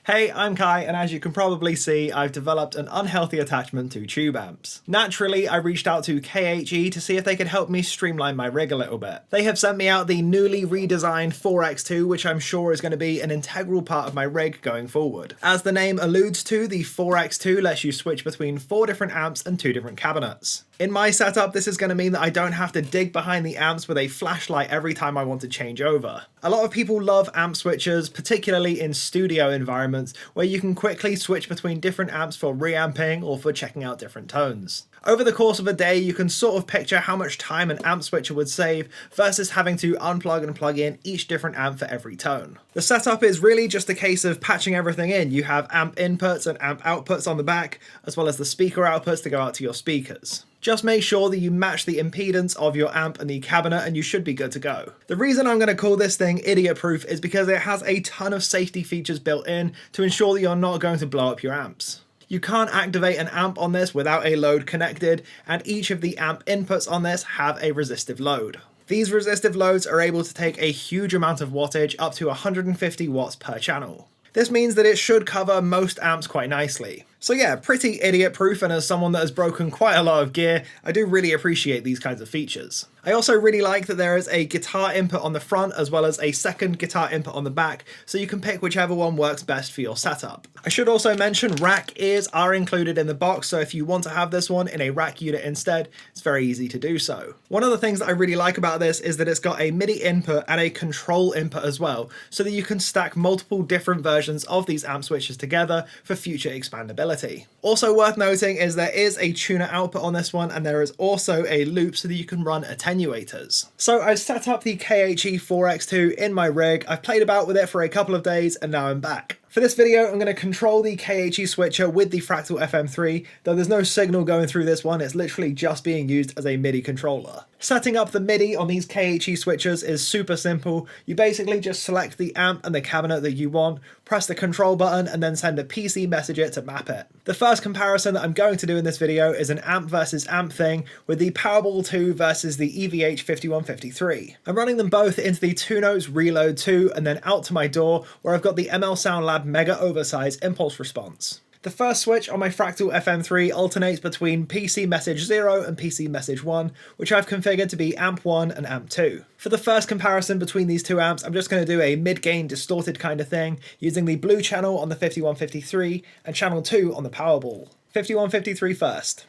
Hey, I'm Kai, and as you can probably see, I've developed an unhealthy attachment to tube amps. Naturally, I reached out to KHE to see if they could help me streamline my rig a little bit. They have sent me out the newly redesigned 4x2, which I'm sure is going to be an integral part of my rig going forward. As the name alludes to, the 4x2 lets you switch between 4 different amps and 2 different cabinets. In my setup, this is going to mean that I don't have to dig behind the amps with a flashlight every time I want to change over. A lot of people love amp switchers, particularly in studio environments, where you can quickly switch between different amps for reamping or for checking out different tones. Over the course of a day, you can sort of picture how much time an amp switcher would save versus having to unplug and plug in each different amp for every tone. The setup is really just a case of patching everything in. You have amp inputs and amp outputs on the back, as well as the speaker outputs to go out to your speakers. Just make sure that you match the impedance of your amp and the cabinet and you should be good to go. The reason I'm going to call this thing Idiotproof is because it has a ton of safety features built in to ensure that you're not going to blow up your amps. You can't activate an amp on this without a load connected, and each of the amp inputs on this have a resistive load. These resistive loads are able to take a huge amount of wattage, up to 150 watts per channel. This means that it should cover most amps quite nicely. So yeah, pretty idiot-proof, and as someone that has broken quite a lot of gear, I do really appreciate these kinds of features. I also really like that there is a guitar input on the front as well as a second guitar input on the back, so you can pick whichever one works best for your setup. I should also mention rack ears are included in the box, so if you want to have this one in a rack unit instead, it's very easy to do so. One of the things that I really like about this is that it's got a MIDI input and a control input as well, so that you can stack multiple different versions of these amp switches together for future expandability. Also worth noting is there is a tuner output on this one, and there is also a loop so that you can run attenuators. So I've set up the KHE 4x2 in my rig, I've played about with it for a couple of days, and now I'm back. For this video, I'm going to control the KHE switcher with the Fractal FM3, though there's no signal going through this one, it's literally just being used as a MIDI controller. Setting up the MIDI on these KHE switchers is super simple. You basically just select the amp and the cabinet that you want, press the control button, and then send a PC messenger to map it. The first comparison that I'm going to do in this video is an amp versus amp thing with the Powerball 2 versus the EVH 5153. I'm running them both into the 2 notes reload 2 and then out to my door, where I've got the ML Sound Lab Mega Oversize impulse response. The first switch on my Fractal FM3 alternates between PC message 0 and PC message 1, which I've configured to be amp 1 and amp 2. For the first comparison between these two amps, I'm just going to do a mid-gain distorted kind of thing, using the blue channel on the 5153 and channel 2 on the Powerball. 5153 first.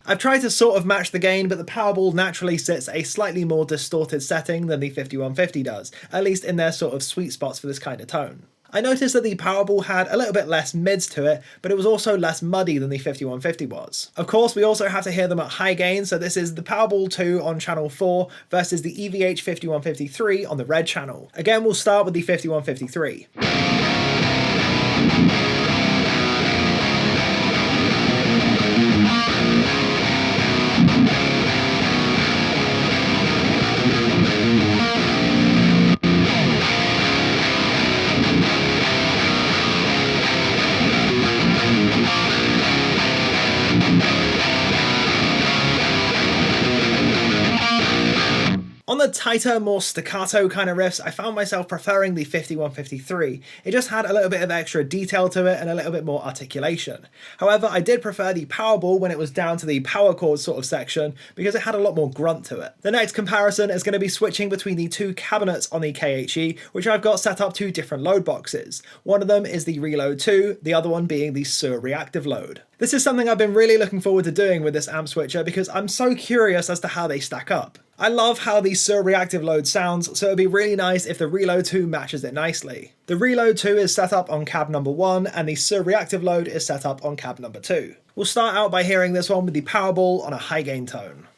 I've tried to sort of match the gain, but the Powerball naturally sits a slightly more distorted setting than the 5150 does, at least in their sort of sweet spots for this kind of tone. I noticed that the Powerball had a little bit less mids to it, but it was also less muddy than the 5150 was. Of course, we also have to hear them at high gain, so this is the Powerball 2 on channel 4 versus the EVH 5153 on the red channel. Again, we'll start with the 5153. On the tighter, more staccato kind of riffs, I found myself preferring the 5153. It just had a little bit of extra detail to it and a little bit more articulation. However, I did prefer the Powerball when it was down to the power chords sort of section, because it had a lot more grunt to it. The next comparison is going to be switching between the 2 cabinets on the KHE, which I've got set up to different load boxes. One of them is the Reload 2, the other one being the Suhr Reactive load. This is something I've been really looking forward to doing with this amp switcher because I'm so curious as to how they stack up. I love how the Suhr Reactive load sounds, so it'd be really nice if the Reload 2 matches it nicely. The Reload 2 is set up on cab number 1 and the Suhr Reactive load is set up on cab number 2. We'll start out by hearing this one with the Powerball on a high gain tone.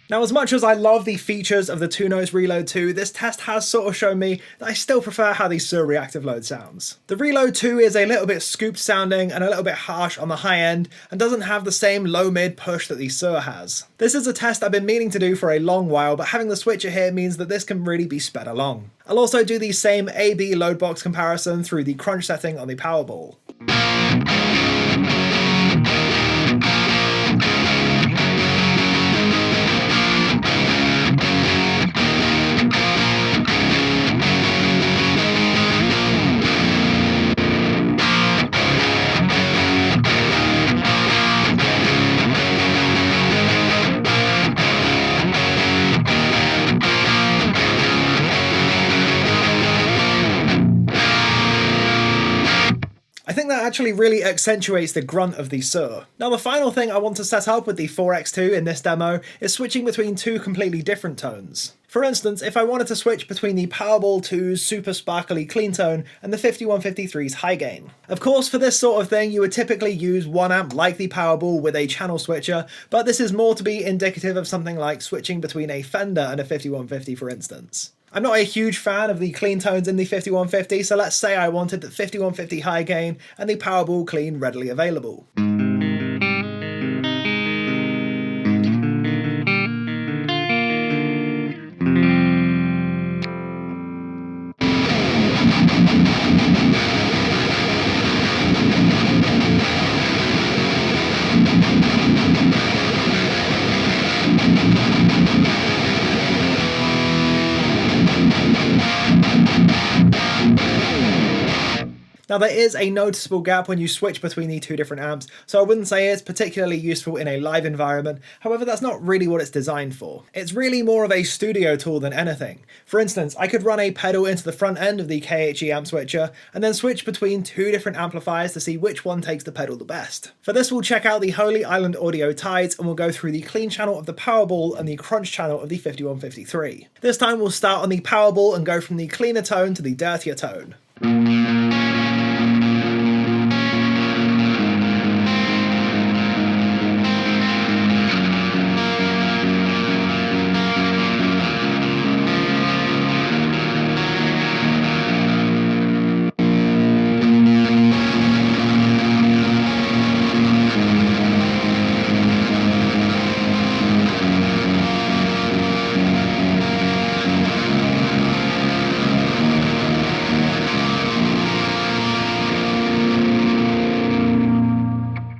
Now, as much as I love the features of the 2-nose reload 2, this test has sort of shown me that I still prefer how the Suhr reactive load sounds. The reload 2 is a little bit scooped sounding and a little bit harsh on the high end, and doesn't have the same low-mid push that the Suhr has. This is a test I've been meaning to do for a long while, but having the switcher here means that this can really be sped along. I'll also do the same A/B load box comparison through the crunch setting on the Powerball. I think that actually really accentuates the grunt of the Suhr. Now, the final thing I want to set up with the 4x2 in this demo is switching between two completely different tones. For instance, if I wanted to switch between the Powerball 2's super sparkly clean tone and the 5153's high gain. Of course, for this sort of thing, you would typically use one amp like the Powerball with a channel switcher, but this is more to be indicative of something like switching between a Fender and a 5150, for instance. I'm not a huge fan of the clean tones in the 5150, so let's say I wanted the 5150 high gain and the Powerball clean readily available. Now, there is a noticeable gap when you switch between the two different amps, so I wouldn't say it's particularly useful in a live environment. However, that's not really what it's designed for. It's really more of a studio tool than anything. For instance, I could run a pedal into the front end of the KHE amp switcher and then switch between two different amplifiers to see which one takes the pedal the best. For this, we'll check out the Holy Island Audio Tides and we'll go through the clean channel of the Powerball and the crunch channel of the 5153. This time we'll start on the Powerball and go from the cleaner tone to the dirtier tone.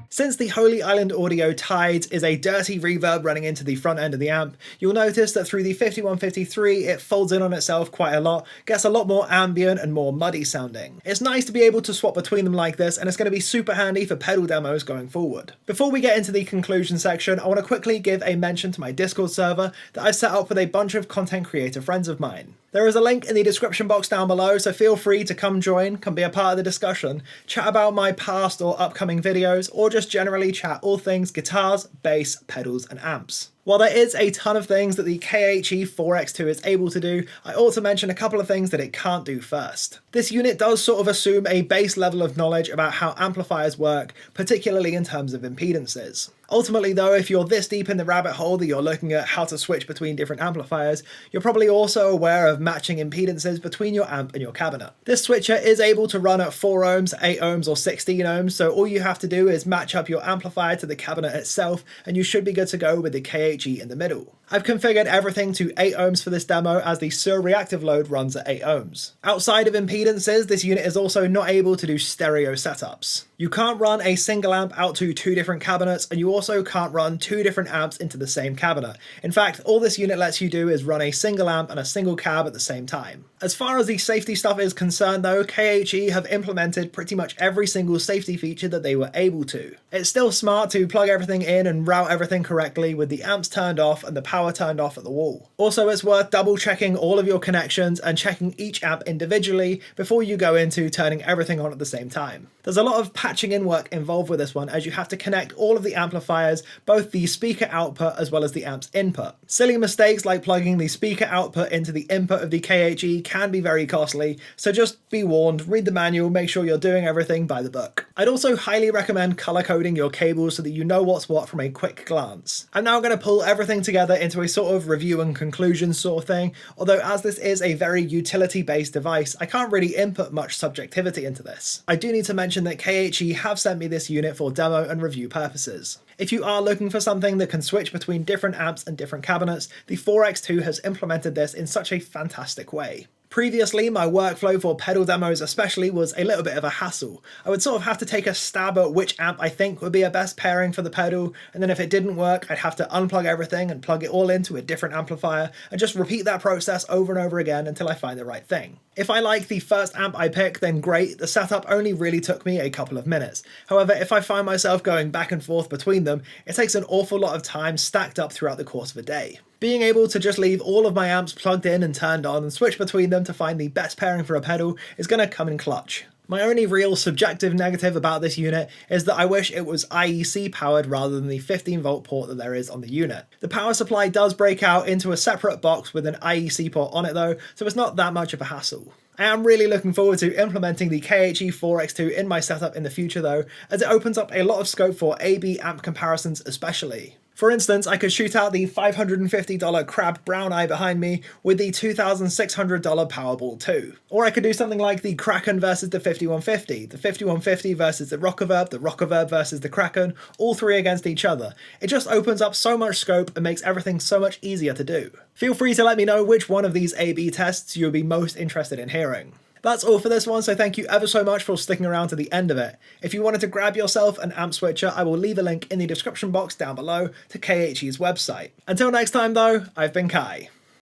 Since the Holy Island Audio Tides is a dirty reverb running into the front end of the amp, you'll notice that through the 5153 it folds in on itself quite a lot, gets a lot more ambient and more muddy sounding. It's nice to be able to swap between them like this, and it's going to be super handy for pedal demos going forward. Before we get into the conclusion section, I want to quickly give a mention to my Discord server that I set up with a bunch of content creator friends of mine. There is a link in the description box down below, so feel free to come join, come be a part of the discussion, chat about my past or upcoming videos, or just generally chat all things guitars, bass, pedals, and amps. While there is a ton of things that the KHE 4x2 is able to do, I ought to mention a couple of things that it can't do first. This unit does sort of assume a base level of knowledge about how amplifiers work, particularly in terms of impedances. Ultimately though, if you're this deep in the rabbit hole that you're looking at how to switch between different amplifiers, you're probably also aware of matching impedances between your amp and your cabinet. This switcher is able to run at 4 ohms, 8 ohms or 16 ohms, so all you have to do is match up your amplifier to the cabinet itself and you should be good to go with the KHE in the middle. I've configured everything to 8 ohms for this demo as the Suhr reactive load runs at 8 ohms. Outside of impedances, this unit is also not able to do stereo setups. You can't run a single amp out to 2 different cabinets, and you also can't run 2 different amps into the same cabinet. In fact, all this unit lets you do is run a single amp and a single cab at the same time. As far as the safety stuff is concerned though, KHE have implemented pretty much every single safety feature that they were able to. It's still smart to plug everything in and route everything correctly with the amps turned off and the power turned off at the wall. Also, it's worth double checking all of your connections and checking each amp individually before you go into turning everything on at the same time. There's a lot of patching in work involved with this one, as you have to connect all of the amplifiers, both the speaker output as well as the amp's input. Silly mistakes like plugging the speaker output into the input of the KHE can be very costly, so just be warned, read the manual, make sure you're doing everything by the book. I'd also highly recommend color coding your cables so that you know what's what from a quick glance. I'm now going to pull everything together into a sort of review and conclusion sort of thing, although as this is a very utility-based device, I can't really input much subjectivity into this. I do need to mention that KHE have sent me this unit for demo and review purposes. If you are looking for something that can switch between different amps and different cabinets, the 4X2 has implemented this in such a fantastic way. Previously, my workflow for pedal demos especially was a little bit of a hassle. I would sort of have to take a stab at which amp I think would be a best pairing for the pedal, and then if it didn't work, I'd have to unplug everything and plug it all into a different amplifier, and just repeat that process over and over again until I find the right thing. If I like the first amp I pick, then great, the setup only really took me a couple of minutes. However, if I find myself going back and forth between them, it takes an awful lot of time stacked up throughout the course of a day. Being able to just leave all of my amps plugged in and turned on and switch between them to find the best pairing for a pedal is going to come in clutch. My only real subjective negative about this unit is that I wish it was IEC powered rather than the 15-volt port that there is on the unit. The power supply does break out into a separate box with an IEC port on it though, so it's not that much of a hassle. I am really looking forward to implementing the KHE 4X2 in my setup in the future though, as it opens up a lot of scope for AB amp comparisons especially. For instance, I could shoot out the $550 Crab Brown Eye behind me with the $2,600 Powerball 2. Or I could do something like the Kraken versus the 5150, the 5150 versus the Rockerverb versus the Kraken, all three against each other. It just opens up so much scope and makes everything so much easier to do. Feel free to let me know which one of these A/B tests you would be most interested in hearing. That's all for this one, so thank you ever so much for sticking around to the end of it. If you wanted to grab yourself an amp switcher, I will leave a link in the description box down below to KHE's website. Until next time though, I've been Kai.